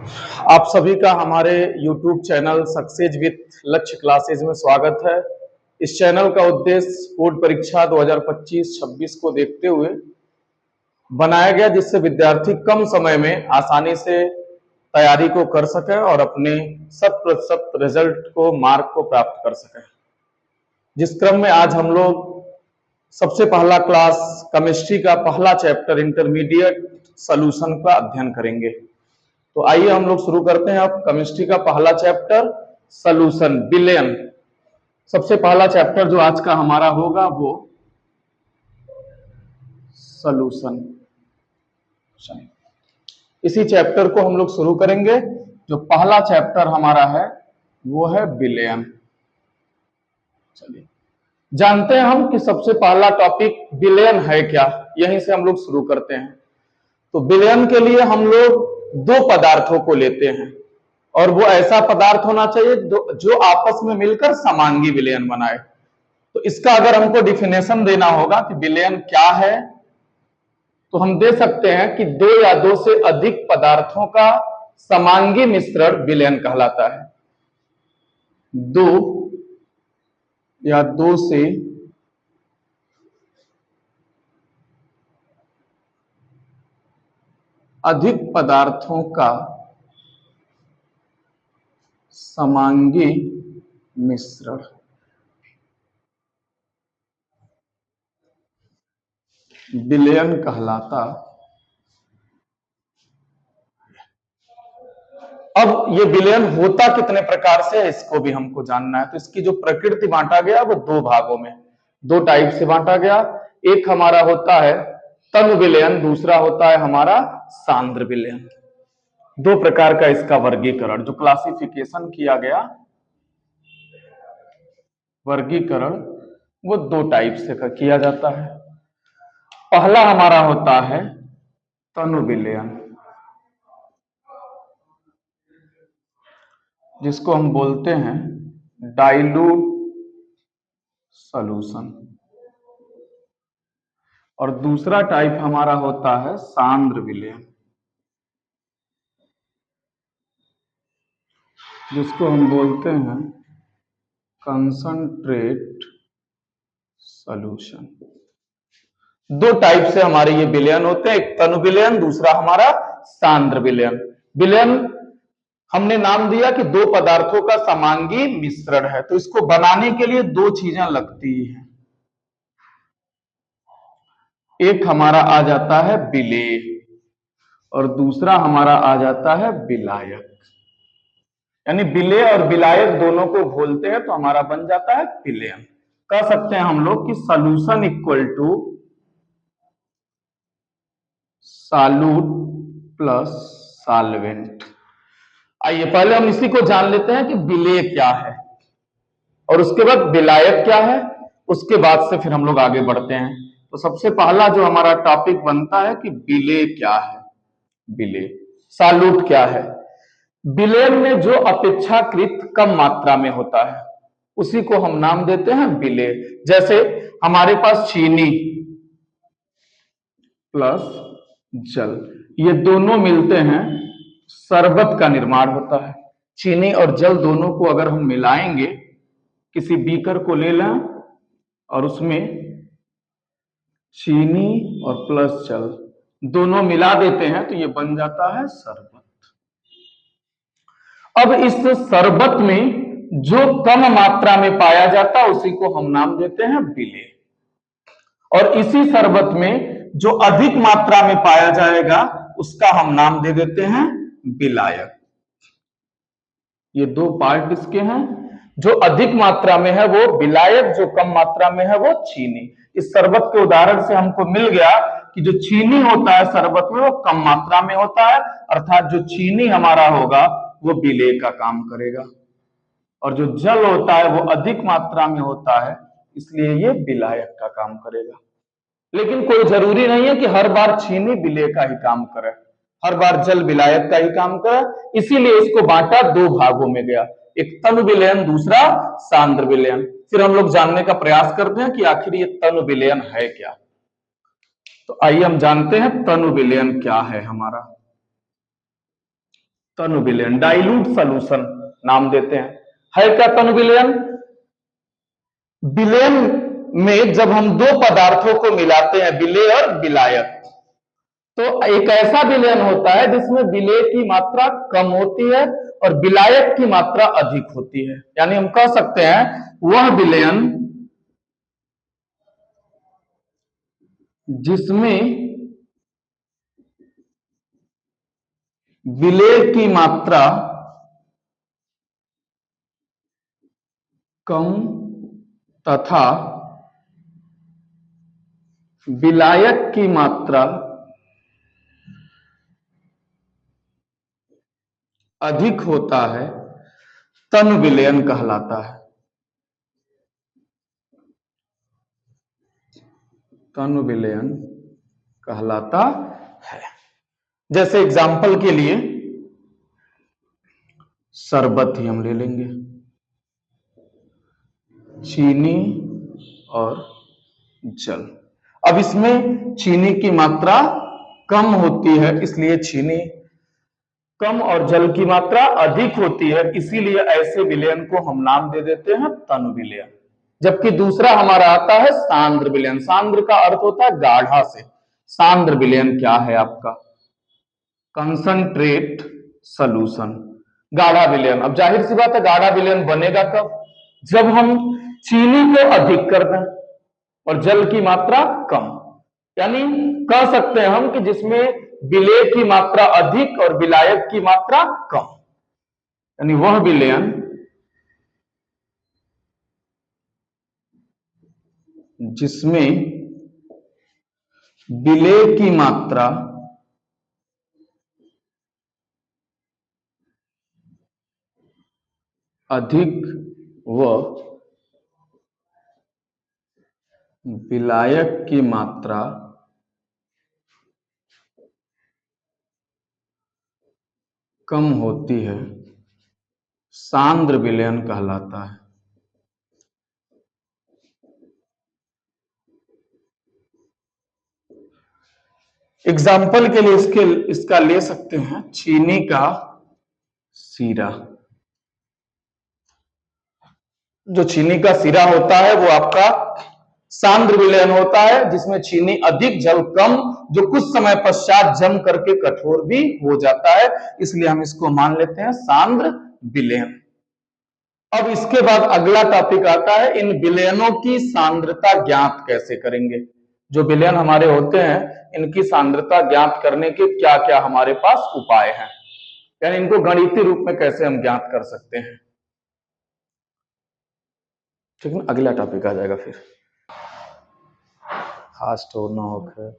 आप सभी का हमारे YouTube चैनल सक्सेस विथ लक्ष्य क्लासेज में स्वागत है। इस चैनल का उद्देश्य बोर्ड परीक्षा 2025-26 को देखते हुए बनाया गया, जिससे विद्यार्थी कम समय में आसानी से तैयारी को कर सके और अपने 100% रिजल्ट को मार्क को प्राप्त कर सके। जिस क्रम में आज हम लोग सबसे पहला क्लास केमिस्ट्री का पहला चैप्टर इंटरमीडिएट सॉल्यूशन का अध्ययन करेंगे। तो आइए हम लोग शुरू करते हैं। अब केमिस्ट्री का पहला चैप्टर सॉल्यूशन विलयन। सबसे पहला चैप्टर जो आज का हमारा होगा वो सॉल्यूशन। इसी चैप्टर को हम लोग शुरू करेंगे। जो पहला चैप्टर हमारा है वो है विलयन। चलिए जानते हैं हम कि सबसे पहला टॉपिक विलयन है क्या, यहीं से हम लोग शुरू करते हैं। तो विलयन के लिए हम लोग दो पदार्थों को लेते हैं और वो ऐसा पदार्थ होना चाहिए जो आपस में मिलकर समांगी विलयन बनाए। तो इसका अगर हमको डिफिनेशन देना होगा कि विलयन क्या है, तो हम दे सकते हैं कि दो या दो से अधिक पदार्थों का समांगी मिश्रण विलयन कहलाता है। दो या दो से अधिक पदार्थों का समांगी मिश्रण विलयन कहलाता। अब ये विलयन होता कितने प्रकार से है, इसको भी हमको जानना है। तो इसकी जो प्रकृति बांटा गया वो दो भागों में, दो टाइप से बांटा गया। एक हमारा होता है तनु विलयन, दूसरा होता है हमारा सांद्र विलयन। दो प्रकार का इसका वर्गीकरण, जो क्लासिफिकेशन किया गया वर्गीकरण, वो दो टाइप से किया जाता है। पहला हमारा होता है तनु विलयन, जिसको हम बोलते हैं डाइल्यूट सॉल्यूशन। और दूसरा टाइप हमारा होता है सांद्र विलयन, जिसको हम बोलते हैं कंसंट्रेट सॉल्यूशन। दो टाइप से हमारे ये विलयन होते हैं, एक तनु विलयन, दूसरा हमारा सांद्र विलयन। विलयन हमने नाम दिया कि दो पदार्थों का समांगी मिश्रण है, तो इसको बनाने के लिए दो चीजें लगती हैं। एक हमारा आ जाता है विलेय और दूसरा हमारा आ जाता है विलायक। यानी विलेय और विलायक दोनों को घोलते हैं तो हमारा बन जाता है विलयन। कह सकते हैं हम लोग कि solution equal to solute plus solvent. आइए पहले हम इसी को जान लेते हैं कि विलेय क्या है और उसके बाद विलायक क्या है, उसके बाद से फिर हम लोग आगे बढ़ते हैं। तो सबसे पहला जो हमारा टॉपिक बनता है कि विलेय क्या है। विलेय सालूट क्या है। विलयन में जो अपेक्षाकृत कम मात्रा में होता है उसी को हम नाम देते हैं विलेय। जैसे हमारे पास चीनी प्लस जल, ये दोनों मिलते हैं शरबत का निर्माण होता है। चीनी और जल दोनों को अगर हम मिलाएंगे, किसी बीकर को ले लें और उसमें चीनी और प्लस जल दोनों मिला देते हैं तो ये बन जाता है शरबत। अब इस शरबत में जो कम मात्रा में पाया जाता है उसी को हम नाम देते हैं विलेय, और इसी शरबत में जो अधिक मात्रा में पाया जाएगा उसका हम नाम दे देते हैं विलायक। ये दो पार्ट इसके हैं, जो अधिक मात्रा में है वो विलायक, जो कम मात्रा में है वो चीनी। इस शरबत के उदाहरण से हमको मिल गया कि जो चीनी होता है शरबत में वो कम मात्रा में होता है, अर्थात जो चीनी हमारा होगा वो विलेय का काम करेगा, और जो जल होता है वो अधिक मात्रा में होता है, इसलिए ये विलायक का काम करेगा। लेकिन कोई जरूरी नहीं है कि हर बार चीनी विलेय का ही काम करे, हर बार जल विलायक का ही काम करे। इसीलिए इसको बांटा दो भागों में गया, एक तनु विलयन, दूसरा सांद्र विलयन। फिर हम लोग जानने का प्रयास करते हैं कि आखिर ये तनु विलयन है क्या। तो आइए हम जानते हैं तनु विलयन क्या है हमारा। तनु विलयन, डाइल्यूट सोल्यूशन नाम देते हैं। है क्या तनु विलयन? विलयन में जब हम दो पदार्थों को मिलाते हैं, विलेय और विलायक, तो एक ऐसा विलयन होता है जिसमें विलेय की मात्रा कम होती है और विलायक की मात्रा अधिक होती है। यानी हम कह सकते हैं वह विलयन जिसमें विलेय की मात्रा कम तथा विलायक की मात्रा अधिक होता है, तनु विलयन कहलाता है। तनु विलयन कहलाता है। जैसे एग्जाम्पल के लिए शरबत ही हम ले लेंगे, चीनी और जल। अब इसमें चीनी की मात्रा कम होती है, इसलिए चीनी कम और जल की मात्रा अधिक होती है, इसीलिए ऐसे विलयन को हम नाम दे देते हैं तनु विलयन। जबकि दूसरा हमारा आता है सांद्र विलयन। सांद्र का अर्थ होता है गाढ़ा से। सांद्र विलयन क्या है आपका? कंसंट्रेट सॉल्यूशन, गाढ़ा विलयन। अब जाहिर सी बात है गाढ़ा विलयन बनेगा कब? जब हम चीनी को अधिक कर दें और जल की मात्रा कम। यानी कह सकते हैं हम कि जिसमें विलेय की मात्रा अधिक और विलायक की मात्रा कम, यानी वह विलयन जिसमें विलेय की मात्रा अधिक व विलायक की मात्रा कम होती है, सांद्र विलयन कहलाता है। एग्जाम्पल के लिए इसका ले सकते हैं चीनी का सीरा। जो चीनी का सीरा होता है वो आपका सांद्र विलयन होता है, जिसमें चीनी अधिक जल कम, जो कुछ समय पश्चात जम करके कठोर भी हो जाता है, इसलिए हम इसको मान लेते हैं सांद्र विलयन। अब इसके बाद अगला टॉपिक आता है, इन विलयनों की सांद्रता ज्ञात कैसे करेंगे। जो विलयन हमारे होते हैं इनकी सांद्रता ज्ञात करने के क्या क्या हमारे पास उपाय हैं, यानी इनको गणितीय रूप में कैसे हम ज्ञात कर सकते हैं। ठीक है ना, अगला टॉपिक आ जाएगा फिर। फास्ट होना होगा।